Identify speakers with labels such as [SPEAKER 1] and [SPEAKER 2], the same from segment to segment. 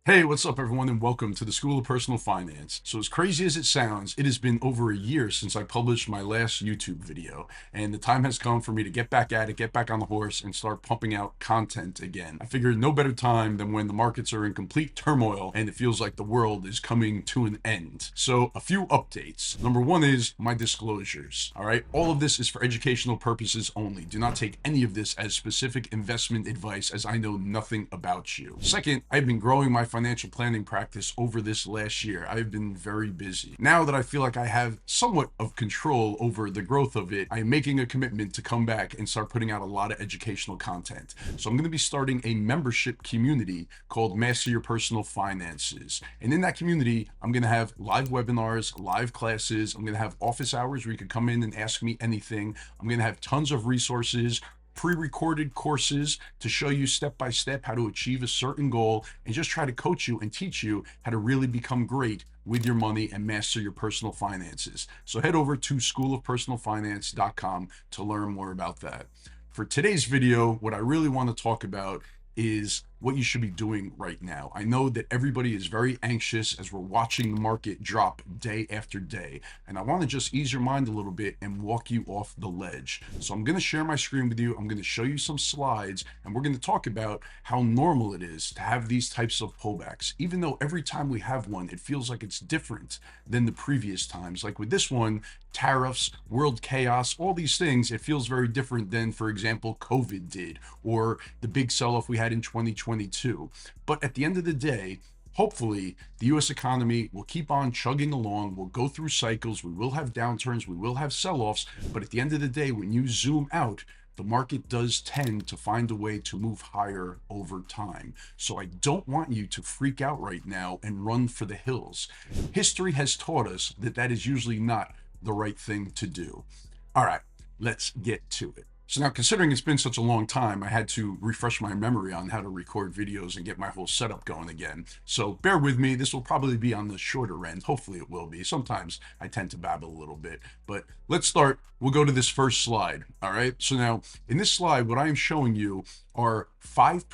[SPEAKER 1] Hey, what's up, everyone, and welcome to the School of Personal Finance. So, as crazy as it sounds, it has been over a year since I published my last YouTube video, and the time has come for me to get back at it, get back on the horse, and start pumping out content again. I figured no better time than when the markets are in complete turmoil and it feels like the world is coming to an end. So, a few updates. Number one is my disclosures. All right, all of this is for educational purposes only. Do not take any of this as specific investment advice, as I know nothing about you. Second, I've been growing my financial planning practice over this last year. I've been very busy. Now that I feel like I have somewhat of control over the growth of it, I am making a commitment to come back and start putting out a lot of educational content. So I'm going to be starting a membership community called Master Your Personal Finances. And in that community, I'm going to have live webinars, live classes. I'm going to have office hours where you can come in and ask me anything. I'm going to have tons of resources, pre-recorded courses to show you step by step how to achieve a certain goal, and just try to coach you and teach you how to really become great with your money and master your personal finances. So head over to schoolofpersonalfinance.com to learn more about that. For today's video, what I really want to talk about is what you should be doing right now. I know that everybody is very anxious as we're watching the market drop day after day, and I want to just ease your mind a little bit and walk you off the ledge. So I'm going to share my screen with you. I'm going to show you some slides, and we're going to talk about how normal it is to have these types of pullbacks. Even though every time we have one, it feels like it's different than the previous times. Like with this one, tariffs, world chaos, all these things, it feels very different than, for example, COVID did, or the big sell-off we had in 2022. But at the end of the day, hopefully the US economy will keep on chugging along. We'll go through cycles. We will have downturns. We will have sell-offs. But at the end of the day, when you zoom out, the market does tend to find a way to move higher over time. So I don't want you to freak out right now and run for the hills. History has taught us that that is usually not the right thing to do. All right, let's get to it. So now, considering it's been such a long time, I had to refresh my memory on how to record videos and get my whole setup going again. So bear with me. This will probably be on the shorter end. Hopefully it will be. Sometimes I tend to babble a little bit, but let's start. We'll go to this first slide. All right. So now in this slide, what I am showing you are 5%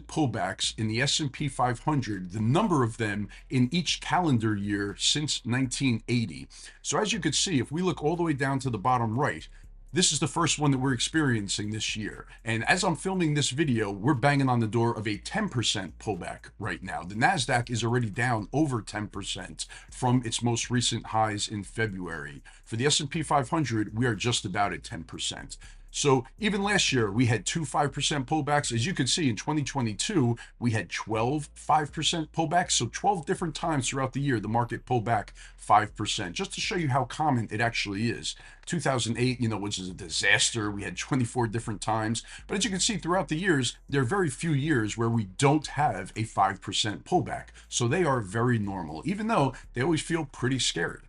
[SPEAKER 1] pullbacks in the S&P 500, the number of them in each calendar year since 1980. So as you can see, if we look all the way down to the bottom right, this is the first one that we're experiencing this year. And as I'm filming this video, we're banging on the door of a 10% pullback right now. The NASDAQ is already down over 10% from its most recent highs in February. For the S&P 500, we are just about at 10%. So even last year, we had two 5% pullbacks. As you can see, in 2022, we had 12 5% pullbacks. So 12 different times throughout the year, the market pulled back 5%, just to show you how common it actually is. 2008, which is a disaster. We had 24 different times. But as you can see, throughout the years, there are very few years where we don't have a 5% pullback. So they are very normal, even though they always feel pretty scary.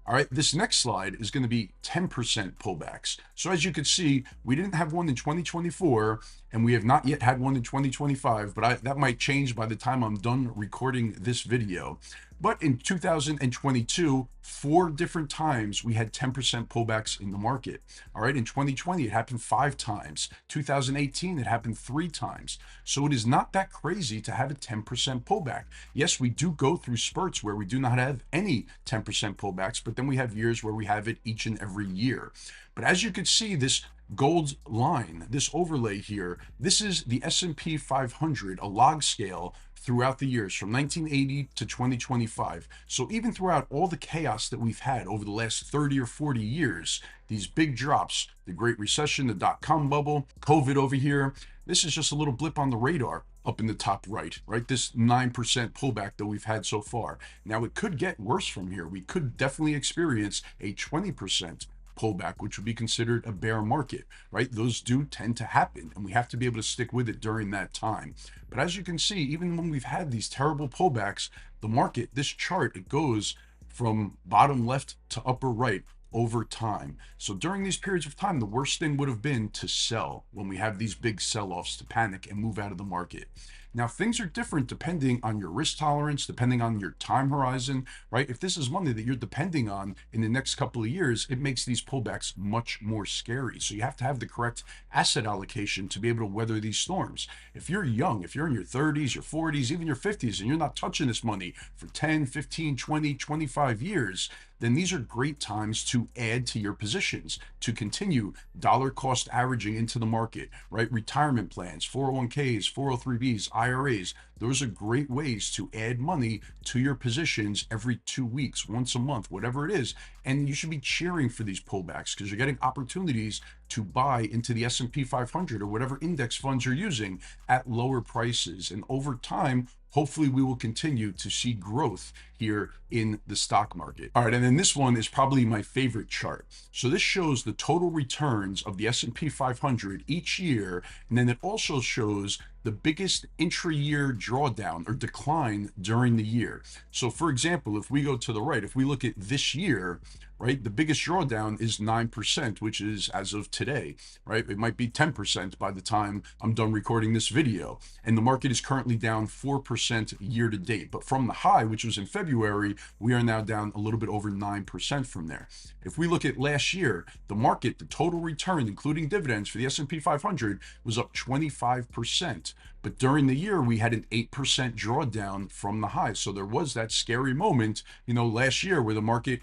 [SPEAKER 1] All right, this next slide is going to be 10% pullbacks. So as you can see, we didn't have one in 2024, and we have not yet had one in 2025, but that might change by the time I'm done recording this video. But in 2022, 4 different times we had 10% pullbacks in the market. All right, in 2020, it happened 5 times. 2018, it happened 3 times. So it is not that crazy to have a 10% pullback. Yes, we do go through spurts where we do not have any 10% pullbacks, but then we have years where we have it each and every year. But as you can see, this gold line, this overlay here, this is the S&P 500, a log scale throughout the years from 1980 to 2025. So even throughout all the chaos that we've had over the last 30 or 40 years, these big drops, the Great Recession, the dot-com bubble, COVID over here, this is just a little blip on the radar up in the top right? This 9% pullback that we've had so far. Now it could get worse from here. We could definitely experience a 20% pullback, which would be considered a bear market, right? Those do tend to happen, and we have to be able to stick with it during that time. But as you can see, even when we've had these terrible pullbacks, the market, this chart, it goes from bottom left to upper right over time. So during these periods of time, the worst thing would have been to sell when we have these big sell-offs, to panic and move out of the market. Now, things are different depending on your risk tolerance, depending on your time horizon, right? If this is money that you're depending on in the next couple of years, it makes these pullbacks much more scary. So you have to have the correct asset allocation to be able to weather these storms. If you're young, if you're in your 30s, your 40s, even your 50s, and you're not touching this money for 10, 15, 20, 25 years, then these are great times to add to your positions, to continue dollar cost averaging into the market, right? Retirement plans, 401ks, 403bs, IRAs, those are great ways to add money to your positions every 2 weeks, once a month, whatever it is. And you should be cheering for these pullbacks because you're getting opportunities to buy into the S&P 500 or whatever index funds you're using at lower prices. And over time, hopefully we will continue to see growth here in the stock market. All right, and then this one is probably my favorite chart. So this shows the total returns of the S&P 500 each year, and then it also shows the biggest intra-year drawdown or decline during the year. So for example, if we go to the right, if we look at this year, right, the biggest drawdown is 9%, which is as of today, right? It might be 10% by the time I'm done recording this video. And the market is currently down 4% year to date. But from the high, which was in February, we are now down a little bit over 9% from there. If we look at last year, the market, the total return, including dividends for the S&P 500 was up 25%. But during the year, we had an 8% drawdown from the high. So there was that scary moment, last year where the market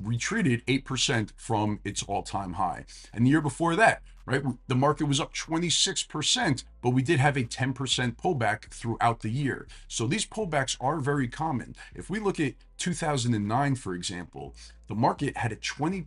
[SPEAKER 1] retreated 8% from its all-time high. And the year before that, right, the market was up 26%, but we did have a 10% pullback throughout the year. So these pullbacks are very common. If we look at 2009, for example, the market had a 27%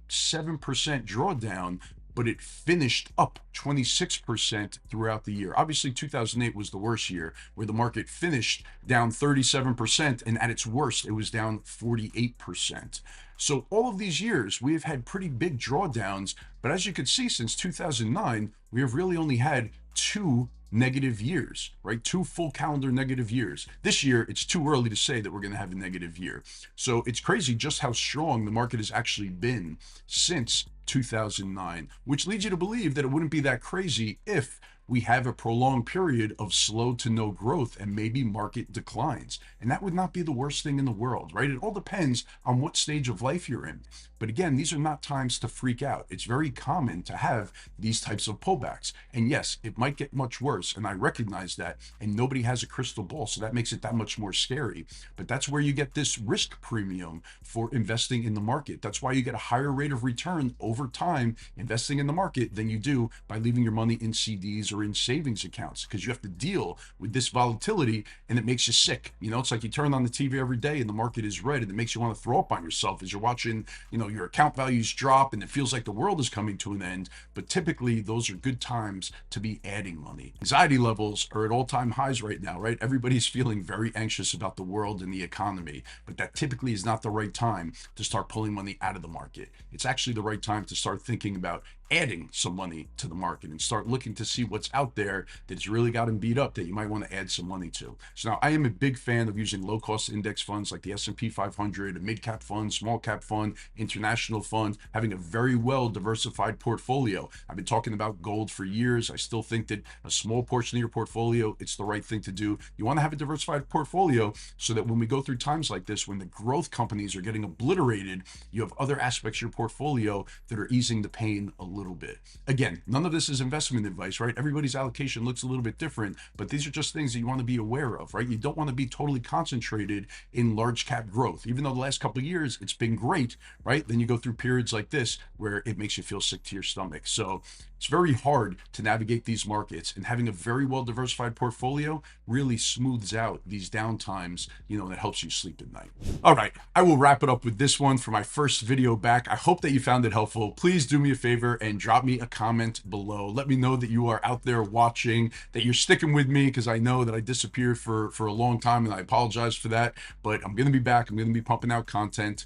[SPEAKER 1] drawdown, but it finished up 26% throughout the year. Obviously, 2008 was the worst year, where the market finished down 37%, and at its worst, it was down 48%. So all of these years, we have had pretty big drawdowns, but as you can see, since 2009, we have really only had 2 negative years, right? 2 full calendar negative years. This year, it's too early to say that we're going to have a negative year. So it's crazy just how strong the market has actually been since 2009, which leads you to believe that it wouldn't be that crazy if we have a prolonged period of slow to no growth and maybe market declines. And that would not be the worst thing in the world, right? It all depends on what stage of life you're in. But again, these are not times to freak out. It's very common to have these types of pullbacks. And yes, it might get much worse, and I recognize that, and nobody has a crystal ball, so that makes it that much more scary. But that's where you get this risk premium for investing in the market. That's why you get a higher rate of return over time investing in the market than you do by leaving your money in CDs or in savings accounts, because you have to deal with this volatility and it makes you sick. It's like you turn on the TV every day and the market is red and it makes you want to throw up on yourself as you're watching, your account values drop and it feels like the world is coming to an end. But typically those are good times to be adding money. Anxiety levels are at all-time highs right now, right? Everybody's feeling very anxious about the world and the economy, but that typically is not the right time to start pulling money out of the market. It's actually the right time to start thinking about adding some money to the market and start looking to see what's out there that's really gotten beat up that you might want to add some money to. So now I am a big fan of using low cost index funds like the S&P 500, a mid cap fund, small cap fund, international fund, having a very well diversified portfolio. I've been talking about gold for years. I still think that a small portion of your portfolio, it's the right thing to do. You want to have a diversified portfolio so that when we go through times like this, when the growth companies are getting obliterated, you have other aspects of your portfolio that are easing the pain a little bit. Again, none of this is investment advice, right? Everybody's allocation looks a little bit different, but these are just things that you want to be aware of, right? You don't want to be totally concentrated in large cap growth. Even though the last couple of years it's been great, right? Then you go through periods like this where it makes you feel sick to your stomach. So it's very hard to navigate these markets, and having a very well diversified portfolio really smooths out these downtimes, that helps you sleep at night. All right, I will wrap it up with this one for my first video back. I hope that you found it helpful. Please do me a favor and drop me a comment below. Let me know that you are out there watching, that you're sticking with me, because I know that I disappeared for a long time, and I apologize for that, but I'm going to be back. I'm going to be pumping out content.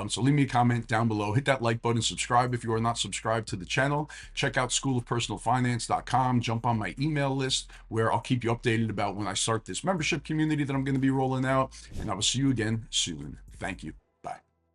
[SPEAKER 1] So leave me a comment down below. Hit that like button, subscribe if you are not subscribed to the channel. Check out schoolofpersonalfinance.com. Jump on my email list where I'll keep you updated about when I start this membership community that I'm going to be rolling out, and I will see you again soon. Thank you.